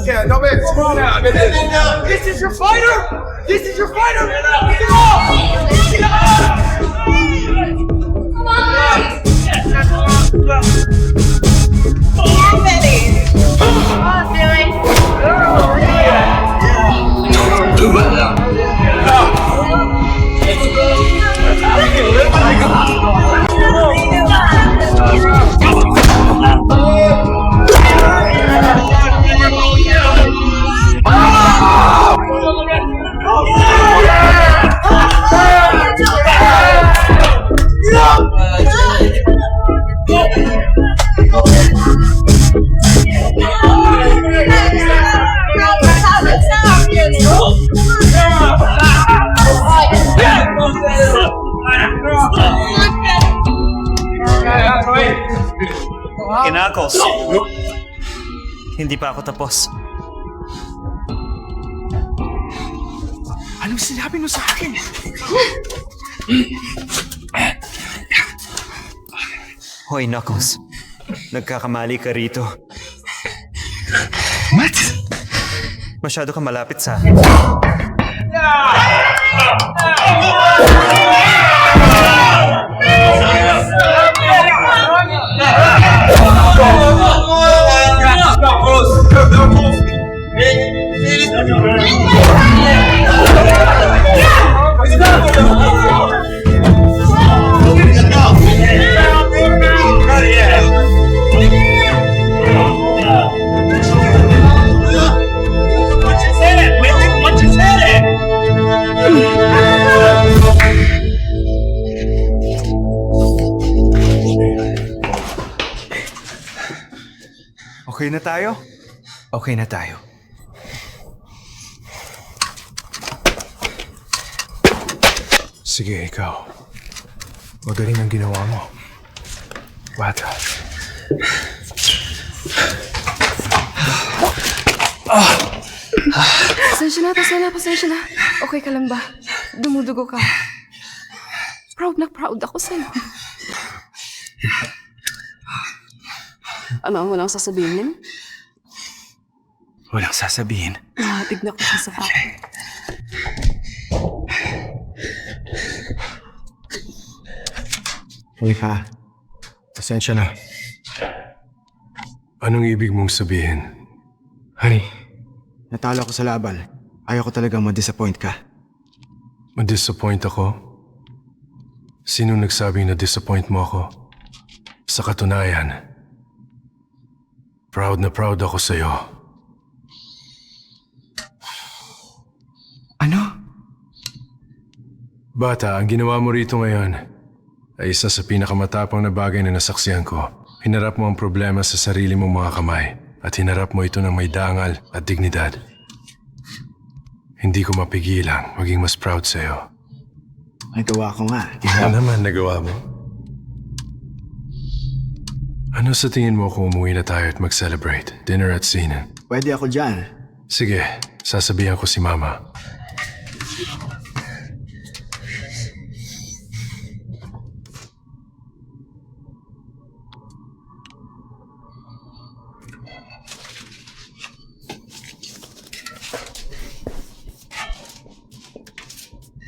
Yeah, no man, screw now. This is your fighter! This is your fighter! Get off! Come on! I'm ready. Oh, No! Knuckles! Hindi pa ako tapos. Anong sinabi mo sa akin? Hoy, Knuckles. Nagkakamali ka rito. What? Masyado ka malapit sa akin. Okay na tayo? Okay na tayo. Sige, ikaw. Magaling ang ginawa mo. Bata. Pasensya na. Okay ka lang ba? Dumudugo ka. Proud ako sa'yo. Ano ang walang sasabihin niyan? Walang sasabihin. Tignan ko siya sa akin. Mika, pasensya na. Anong ibig mong sabihin? Honey, natalo ko sa laban. Ayaw ko talagang ma-disappoint ka. Ma-disappoint ako? Sino nagsabing na-disappoint mo ako? Sa katunayan, proud na proud ako sa'yo. Ano? Bata, ang ginawa mo rito ngayon ay isa sa pinakamatapang na bagay na nasaksihan ko. Hinarap mo ang problema sa sarili mong mga kamay at hinarap mo ito ng may dangal at dignidad. Hindi ko mapigilang maging mas proud sa'yo. Nagawa ko nga. Ano naman nagawa mo? Ano sa tingin mo kung umuwi na tayo at mag-celebrate? Dinner at scene? Pwede ako dyan. Sige, sasabihan ko si Mama.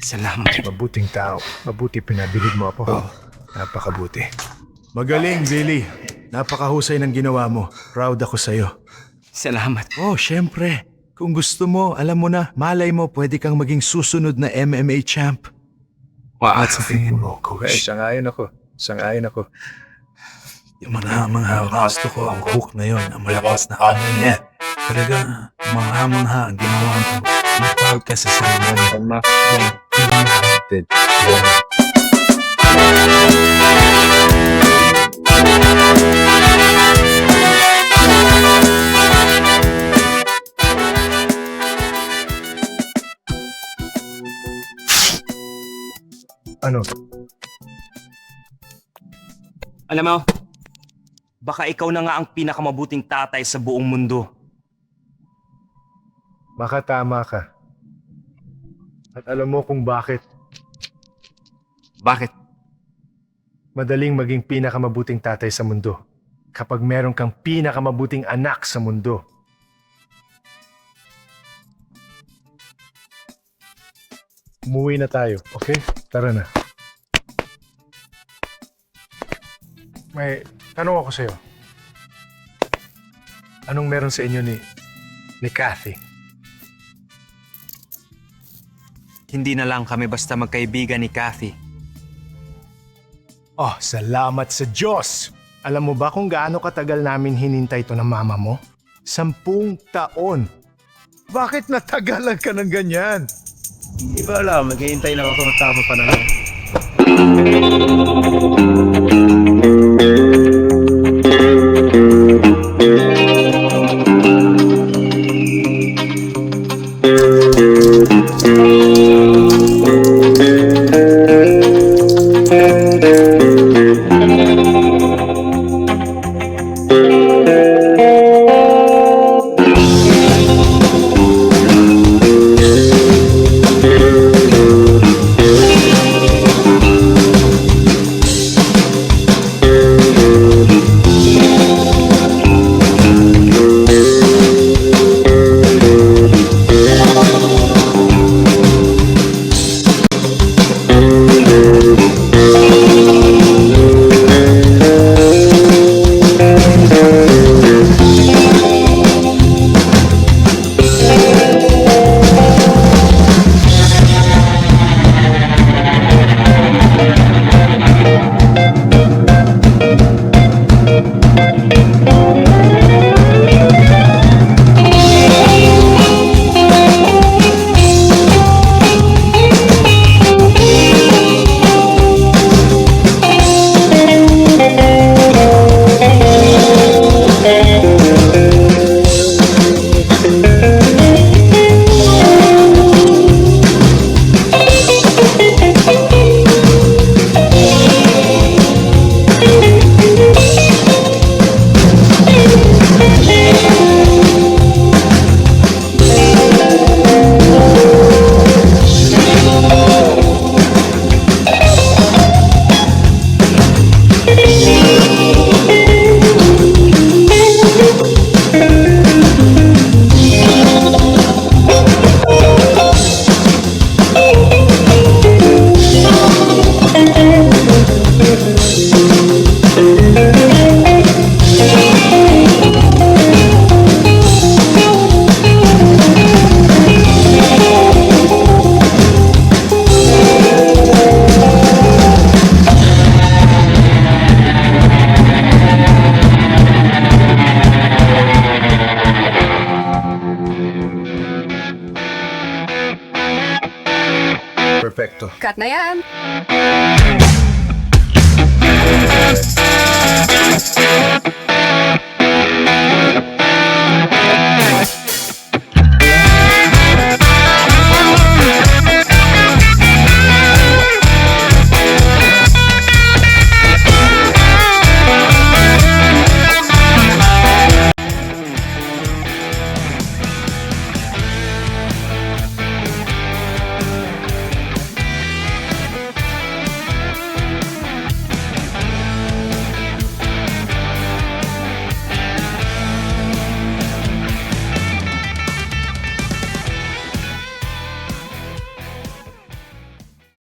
Salamat. Mabuting tao. Mabuti pinabilig mo ako. Napakabuti. Magaling, Billy. Napakahusay ng ginawa mo. Proud ako sa'yo. Salamat. Oh, syempre. Kung gusto mo, alam mo na, malay mo, pwede kang maging susunod na MMA champ. Wow, sa tingin mo, Coach. Sangayon ako. Yung mga gusto ko ang hook na yun, ang malakas na ano niya. Talaga, mga ang ginawa ko. Proud ka sa sarili mo. Ano? Alam mo, baka ikaw na nga ang pinakamabuting tatay sa buong mundo. Baka tama ka. At alam mo kung bakit. Bakit? Madaling maging pinakamabuting tatay sa mundo kapag meron kang pinakamabuting anak sa mundo. Umuwi na tayo, okay? Tara na. May tanong ako sa'yo. Anong meron sa inyo ni Kathy? Hindi na lang kami basta magkaibigan ni Kathy. Oh, salamat sa Diyos! Alam mo ba kung gaano katagal namin hinintay ito ng mama mo? 10 taon. Bakit natagalan ka ng ganyan? Di ba alam, maghihintay lang ako ng tama pa naman. Cut na yan!